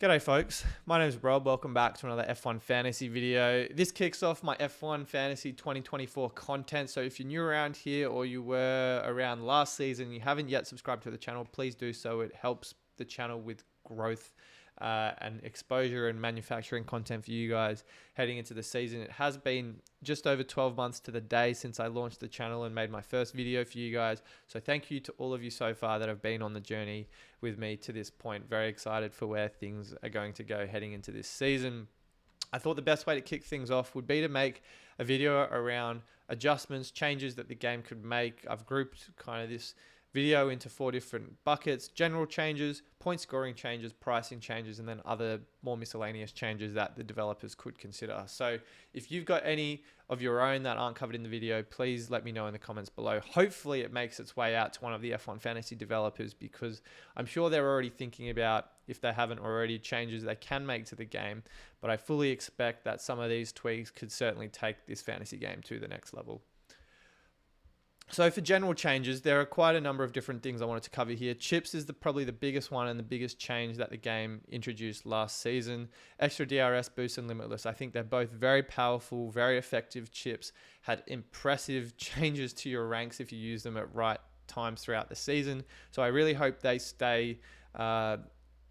G'day folks, my name is Rob. Welcome back to another F1 Fantasy video. This kicks off my F1 Fantasy 2024 content. So if you're new around here or you were around last season and you haven't yet subscribed to the channel, please do so. It helps the channel with growth and exposure and manufacturing content for you guys heading into the season. It has been just over 12 months to the day since I launched the channel and made my first video for you guys. So thank you to all of you so far that have been on the journey with me to this point. Very excited for where things are going to go heading into this season. I thought the best way to kick things off would be to make a video around adjustments, changes that the game could make. I've grouped kind of this video into 4 different buckets: general changes, point scoring changes, pricing changes, and then other more miscellaneous changes that the developers could consider. So if you've got any of your own that aren't covered in the video, please let me know in the comments below. Hopefully it makes its way out to one of the F1 Fantasy developers, because I'm sure they're already thinking about, if they haven't already, changes they can make to the game. But I fully expect that some of these tweaks could certainly take this fantasy game to the next level. So for general changes, there are quite a number of different things I wanted to cover here. Chips is probably the biggest one and the biggest change that the game introduced last season. Extra DRS boost and limitless. I think they're both very powerful, very effective chips. Had impressive changes to your ranks if you use them at right times throughout the season. So I really hope they stay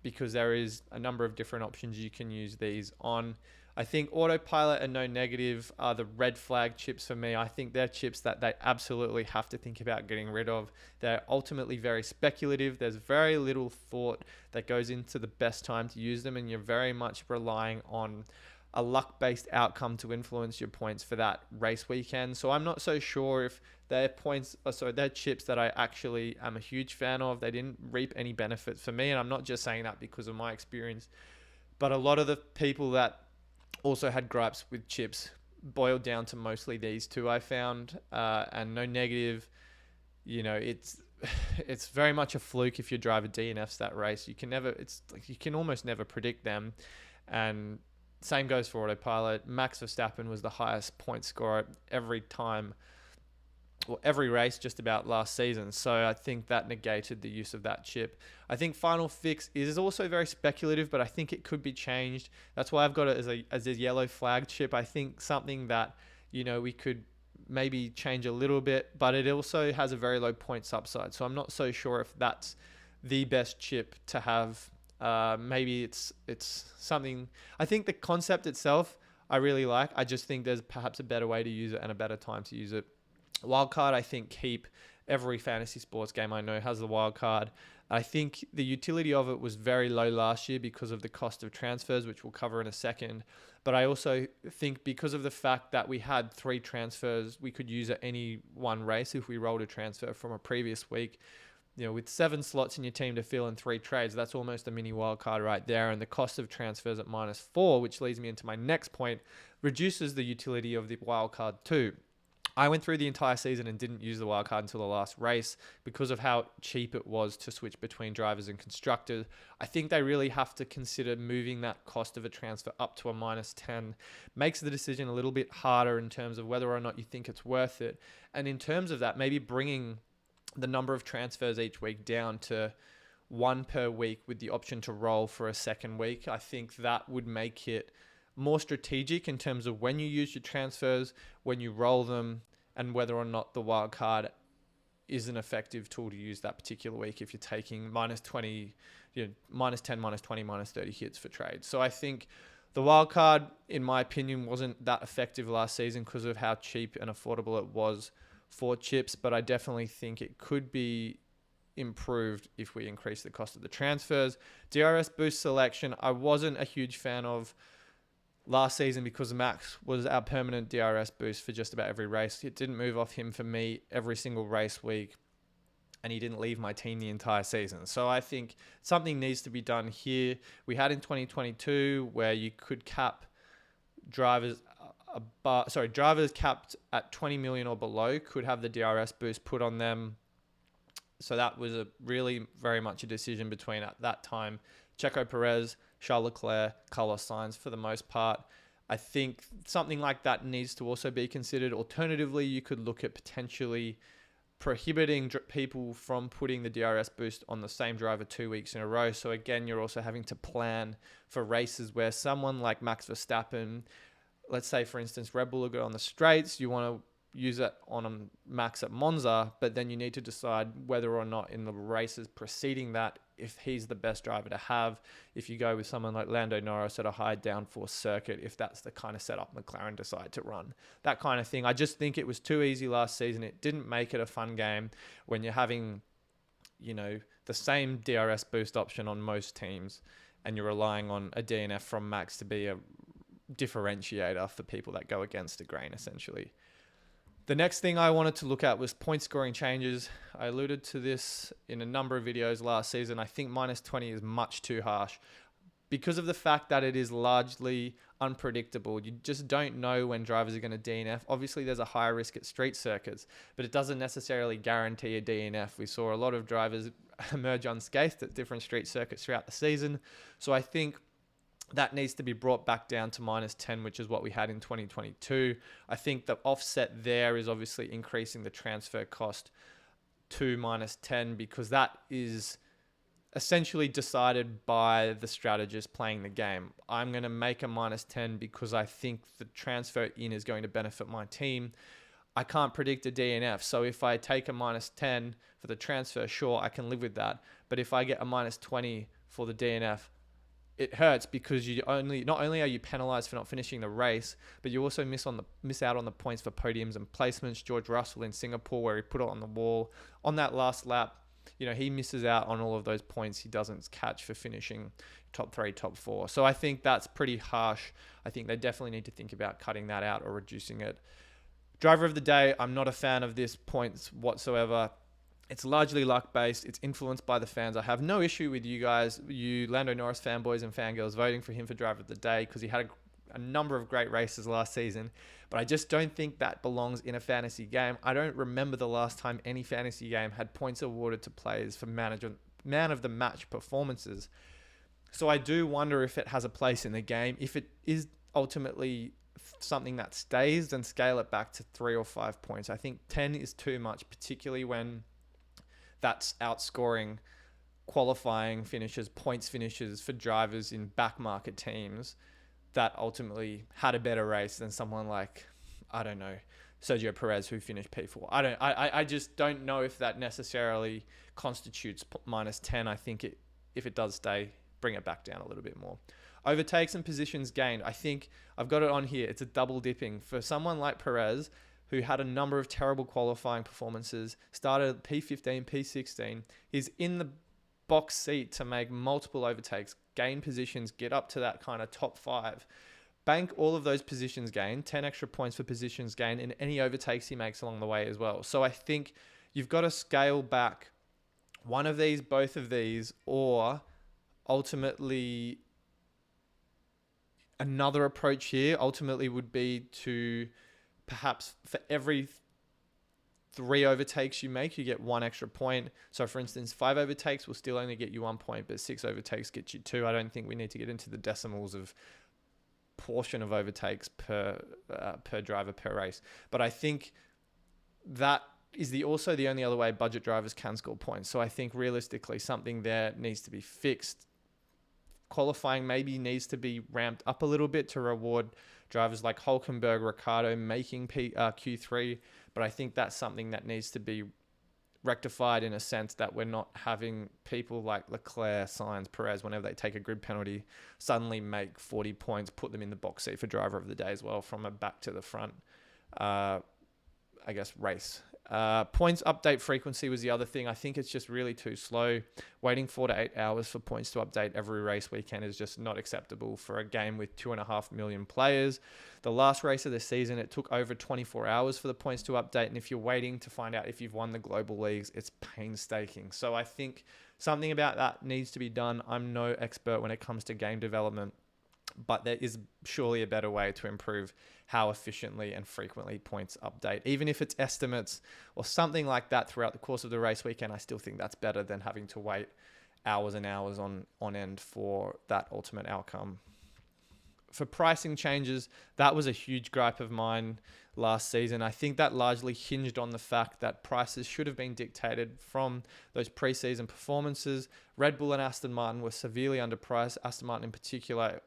because there is a number of different options you can use these on. I think autopilot and no negative are the red flag chips for me. I think they're chips that they absolutely have to think about getting rid of. They're ultimately very speculative. There's very little thought that goes into the best time to use them, and you're very much relying on a luck-based outcome to influence your points for that race weekend. So I'm not so sure if they're they're chips that I actually am a huge fan of. They didn't reap any benefits for me, and I'm not just saying that because of my experience, but a lot of the people that also had gripes with chips boiled down to mostly these two, I found. And no negative, you know, it's very much a fluke if your driver DNFs that race. You can almost never predict them. And same goes for autopilot. Max Verstappen was the highest point scorer every time, or every race just about last season. So I think that negated the use of that chip. I think Final Fix is also very speculative, but I think it could be changed. That's why I've got it as a yellow flag chip. I think something that, you know, we could maybe change a little bit, but it also has a very low points upside. So I'm not so sure if that's the best chip to have. Maybe it's something. I think the concept itself I really like. I just think there's perhaps a better way to use it and a better time to use it. Wildcard, I think every fantasy sports game I know has the wildcard. I think the utility of it was very low last year because of the cost of transfers, which we'll cover in a second. But I also think because of the fact that we had 3 transfers we could use at any one race if we rolled a transfer from a previous week. You know, with 7 slots in your team to fill in 3 trades, that's almost a mini wildcard right there. And the cost of transfers at -4, which leads me into my next point, reduces the utility of the wildcard too. I went through the entire season and didn't use the wildcard until the last race because of how cheap it was to switch between drivers and constructors. I think they really have to consider moving that cost of a transfer up to a -10. Makes the decision a little bit harder in terms of whether or not you think it's worth it. And in terms of that, maybe bringing the number of transfers each week down to 1 per week with the option to roll for a second week. I think that would make it more strategic in terms of when you use your transfers, when you roll them, and whether or not the wildcard is an effective tool to use that particular week if you're taking -20, -10, -20, -30 hits for trades. So I think the wildcard, in my opinion, wasn't that effective last season because of how cheap and affordable it was for chips, but I definitely think it could be improved if we increase the cost of the transfers. DRS boost selection, I wasn't a huge fan of last season because Max was our permanent DRS boost for just about every race. It didn't move off him for me every single race week, and he didn't leave my team the entire season. So I think something needs to be done here. We had in 2022 where you could cap drivers capped at 20 million or below could have the DRS boost put on them. So that was a really very much a decision between, at that time, Checo Perez, Charles Leclerc, Carlos Sainz for the most part. I think something like that needs to also be considered. Alternatively, you could look at potentially prohibiting people from putting the DRS boost on the same driver 2 weeks in a row. So again, you're also having to plan for races where someone like Max Verstappen, let's say for instance, Red Bull will go on the straights, you want to use it on Max at Monza, but then you need to decide whether or not in the races preceding that, if he's the best driver to have, if you go with someone like Lando Norris at a high downforce circuit, if that's the kind of setup McLaren decide to run, that kind of thing. I just think it was too easy last season. It didn't make it a fun game when you're having, the same DRS boost option on most teams and you're relying on a DNF from Max to be a differentiator for people that go against the grain, essentially. The next thing I wanted to look at was point scoring changes. I alluded to this in a number of videos last season. I think minus 20 is much too harsh because of the fact that it is largely unpredictable. You just don't know when drivers are going to DNF. Obviously, there's a higher risk at street circuits, but it doesn't necessarily guarantee a DNF. We saw a lot of drivers emerge unscathed at different street circuits throughout the season. So I think that needs to be brought back down to minus 10, which is what we had in 2022. I think the offset there is obviously increasing the transfer cost to minus 10 because that is essentially decided by the strategist playing the game. I'm going to make a minus 10 because I think the transfer in is going to benefit my team. I can't predict a DNF. So if I take a minus 10 for the transfer, sure, I can live with that. But if I get a minus 20 for the DNF, it hurts because not only are you penalized for not finishing the race, but you also miss out on the points for podiums and placements. George Russell in Singapore, where he put it on the wall on that last lap, he misses out on all of those points he doesn't catch for finishing top 3, top 4. So I think that's pretty harsh. I think they definitely need to think about cutting that out or reducing it. Driver of the day, I'm not a fan of this points whatsoever. It's largely luck-based. It's influenced by the fans. I have no issue with you guys, you Lando Norris fanboys and fangirls, voting for him for Driver of the Day because he had a number of great races last season. But I just don't think that belongs in a fantasy game. I don't remember the last time any fantasy game had points awarded to players for man of the match performances. So I do wonder if it has a place in the game. If it is ultimately something that stays, then scale it back to 3 or 5 points. I think 10 is too much, particularly when that's outscoring qualifying finishes, points finishes for drivers in back market teams that ultimately had a better race than someone like, I don't know, Sergio Perez, who finished P4. I just don't know if that necessarily constitutes minus 10. I think if it does stay, bring it back down a little bit more. Overtakes and positions gained. I think I've got it on here. It's a double dipping for someone like Perez, who had a number of terrible qualifying performances, started at P15, P16. He's in the box seat to make multiple overtakes, gain positions, get up to that kind of top 5. Bank all of those positions gained, 10 extra points for positions gained, and any overtakes he makes along the way as well. So I think you've got to scale back one of these, both of these, or ultimately another approach here ultimately would be to perhaps for every 3 overtakes you make, you get 1 extra point. So for instance, 5 overtakes will still only get you 1 point, but 6 overtakes get you 2. I don't think we need to get into the decimals of portion of overtakes per driver per race. But I think that is also the only other way budget drivers can score points. So I think realistically something there needs to be fixed. Qualifying maybe needs to be ramped up a little bit to reward drivers like Hülkenberg, Ricciardo making Q3, but I think that's something that needs to be rectified in a sense that we're not having people like Leclerc, Sainz, Perez, whenever they take a grid penalty, suddenly make 40 points, put them in the box seat for driver of the day as well from a back to the front, race. Points update frequency was the other thing. I think it's just really too slow. Waiting 4 to 8 hours for points to update every race weekend is just not acceptable for a game with 2.5 million players. The last race of the season, it took over 24 hours for the points to update. And if you're waiting to find out if you've won the global leagues, it's painstaking. So I think something about that needs to be done. I'm no expert when it comes to game development, but there is surely a better way to improve how efficiently and frequently points update. Even if it's estimates or something like that throughout the course of the race weekend, I still think that's better than having to wait hours and hours on end for that ultimate outcome for pricing changes, that was a huge gripe of mine last season. I think that largely hinged on the fact that prices should have been dictated from those preseason performances. Red Bull and Aston Martin were severely underpriced. Aston Martin in particular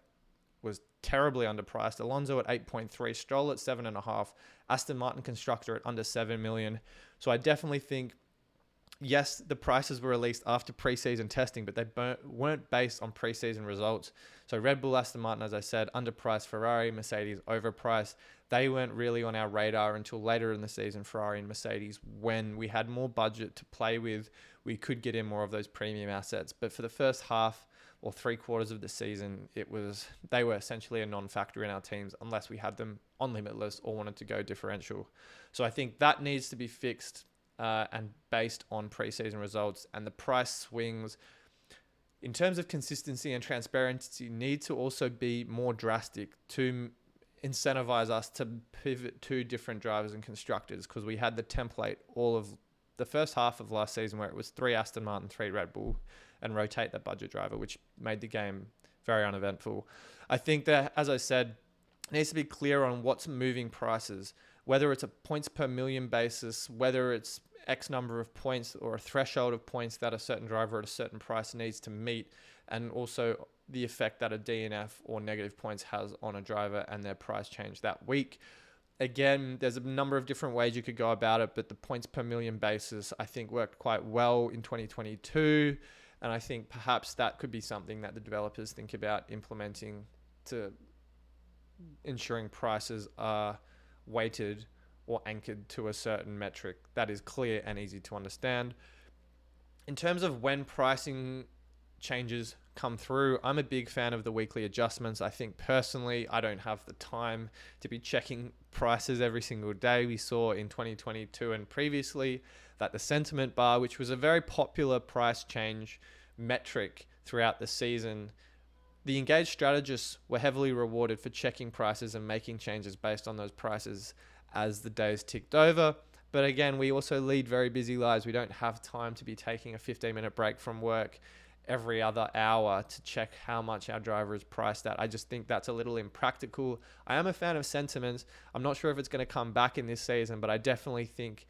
was terribly underpriced. Alonso at 8.3, Stroll at 7.5, Aston Martin constructor at under 7 million. So I definitely think, yes, the prices were released after preseason testing, but they weren't based on preseason results. So Red Bull, Aston Martin, as I said, underpriced. Ferrari, Mercedes, overpriced. They weren't really on our radar until later in the season, Ferrari and Mercedes, when we had more budget to play with. We could get in more of those premium assets. But for the first half or 3/4 of the season, they were essentially a non-factor in our teams unless we had them on limitless or wanted to go differential. So I think that needs to be fixed and based on preseason results, and the price swings in terms of consistency and transparency need to also be more drastic to incentivize us to pivot to different drivers and constructors, because we had the template all of the first half of last season where it was 3 Aston Martin, 3 Red Bull, and rotate that budget driver, which made the game very uneventful. I think that, as I said, it needs to be clear on what's moving prices, whether it's a points per million basis, whether it's X number of points or a threshold of points that a certain driver at a certain price needs to meet, and also the effect that a DNF or negative points has on a driver and their price change that week. Again, there's a number of different ways you could go about it, but the points per million basis, I think, worked quite well in 2022. And I think perhaps that could be something that the developers think about implementing to ensuring prices are weighted or anchored to a certain metric that is clear and easy to understand. In terms of when pricing changes come through, I'm a big fan of the weekly adjustments. I think personally, I don't have the time to be checking prices every single day. We saw in 2022 and previously that the sentiment bar, which was a very popular price change metric throughout the season, the engaged strategists were heavily rewarded for checking prices and making changes based on those prices as the days ticked over. But again, we also lead very busy lives. We don't have time to be taking a 15-minute break from work every other hour to check how much our driver is priced at. I just think that's a little impractical. I am a fan of sentiments. I'm not sure if it's going to come back in this season, but I definitely think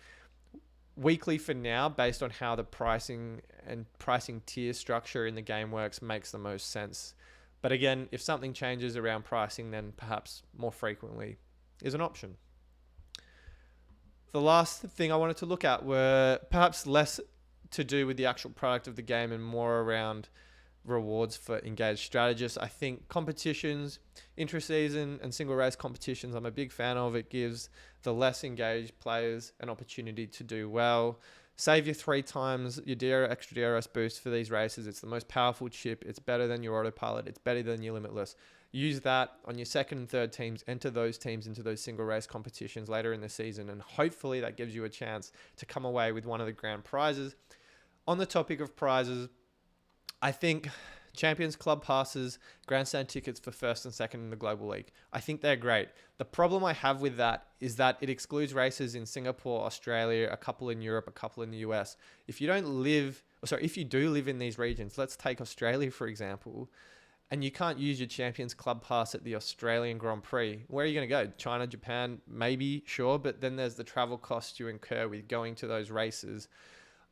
weekly for now, based on how the pricing and pricing tier structure in the game works, makes the most sense. But again, if something changes around pricing, then perhaps more frequently is an option. The last thing I wanted to look at were perhaps less to do with the actual product of the game and more around rewards for engaged strategists. I think competitions, intra-season and single race competitions, I'm a big fan of. It gives the less engaged players an opportunity to do well. Save your 3 times your extra DRS boost for these races. It's the most powerful chip. It's better than your autopilot. It's better than your limitless. Use that on your second and third teams. Enter those teams into those single race competitions later in the season, and hopefully that gives you a chance to come away with one of the grand prizes. On the topic of prizes, I think Champions Club passes, grandstand tickets for first and second in the Global League, I think they're great. The problem I have with that is that it excludes races in Singapore, Australia, a couple in Europe, a couple in the US. If you do live in these regions, let's take Australia, for example, and you can't use your Champions Club pass at the Australian Grand Prix, where are you going to go? China, Japan, maybe, sure, but then there's the travel costs you incur with going to those races.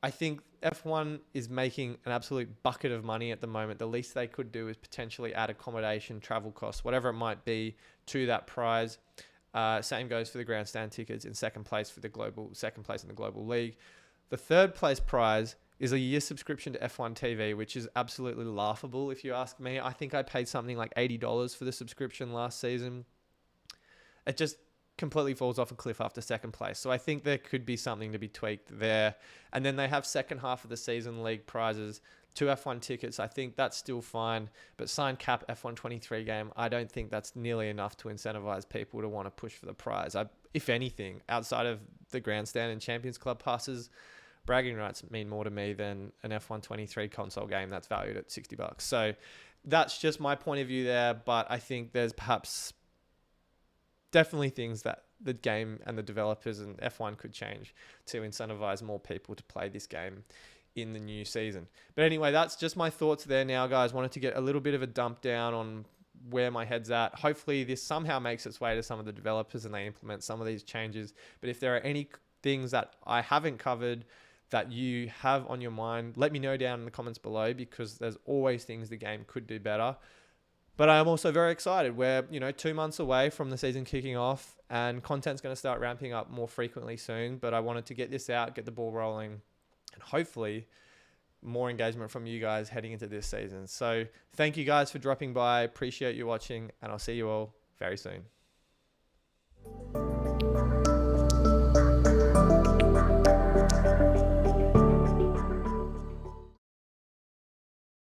I think F1 is making an absolute bucket of money at the moment. The least they could do is potentially add accommodation, travel costs, whatever it might be, to that prize. Same goes for the grandstand tickets in second place in the Global League. The third place prize is a year subscription to F1 TV, which is absolutely laughable if you ask me. I think I paid something like $80 for the subscription last season. It just completely falls off a cliff after second place. So I think there could be something to be tweaked there. And then they have second half of the season league prizes, 2 F1 tickets. I think that's still fine. But sign cap F1 23 game, I don't think that's nearly enough to incentivize people to want to push for the prize. If anything, outside of the grandstand and Champions Club passes, bragging rights mean more to me than an F1 23 console game that's valued at $60. So that's just my point of view there. But I think there's perhaps definitely things that the game and the developers and F1 could change to incentivize more people to play this game in the new season. But anyway, that's just my thoughts there now, guys. Wanted to get a little bit of a dump down on where my head's at. Hopefully this somehow makes its way to some of the developers and they implement some of these changes. But if there are any things that I haven't covered that you have on your mind, let me know down in the comments below, because there's always things the game could do better. But I'm also very excited. We're, 2 months away from the season kicking off, and content's going to start ramping up more frequently soon. But I wanted to get this out, get the ball rolling, and hopefully more engagement from you guys heading into this season. So thank you guys for dropping by. Appreciate you watching, and I'll see you all very soon.